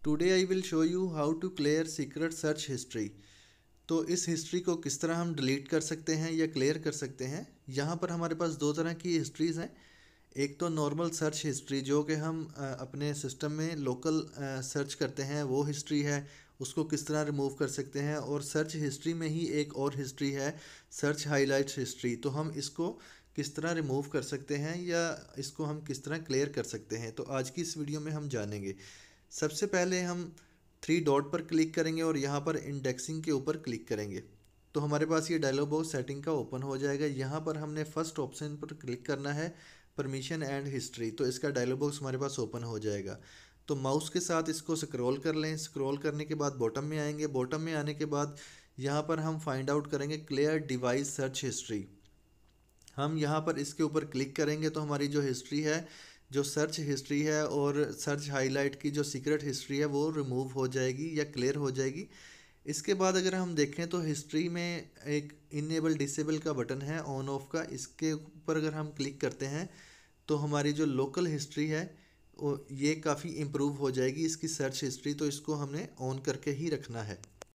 Today I will show you how to clear secret search history. तो इस history को किस तरह हम डिलीट कर सकते हैं या क्लियर कर सकते हैं। यहाँ पर हमारे पास दो तरह की हिस्ट्रीज़ हैं। एक तो नॉर्मल सर्च हिस्ट्री जो कि हम अपने सिस्टम में लोकल सर्च करते हैं, वो हिस्ट्री है, उसको किस तरह रिमूव कर सकते हैं। और सर्च हिस्ट्री में ही एक और हिस्ट्री है, सर्च हाइलाइट्स हिस्ट्री। तो हम इसको किस तरह रिमूव कर सकते हैं या इसको हम किस तरह क्लियर कर सकते हैं, तो आज की इस वीडियो में हम जानेंगे। सबसे पहले हम थ्री डॉट पर क्लिक करेंगे और यहाँ पर इंडेक्सिंग के ऊपर क्लिक करेंगे तो हमारे पास ये डायलॉग बॉक्स सेटिंग का ओपन हो जाएगा। यहाँ पर हमने फर्स्ट ऑप्शन पर क्लिक करना है, परमिशन एंड हिस्ट्री। तो इसका डायलॉग बॉक्स हमारे पास ओपन हो जाएगा। तो माउस के साथ इसको स्क्रॉल कर लें। स्क्रॉल करने के बाद बॉटम में आएंगे। बॉटम में आने के बाद यहाँ पर हम फाइंड आउट करेंगे क्लियर डिवाइस सर्च हिस्ट्री। हम यहाँ पर इसके ऊपर क्लिक करेंगे तो हमारी जो हिस्ट्री है, जो सर्च हिस्ट्री है और सर्च हाईलाइट की जो सीक्रेट हिस्ट्री है, वो रिमूव हो जाएगी या क्लियर हो जाएगी। इसके बाद अगर हम देखें तो हिस्ट्री में एक इनेबल डिसेबल का बटन है ऑन ऑफ का। इसके ऊपर अगर हम क्लिक करते हैं तो हमारी जो लोकल हिस्ट्री है वो ये काफ़ी इम्प्रूव हो जाएगी, इसकी सर्च हिस्ट्री। तो इसको हमने ऑन करके ही रखना है।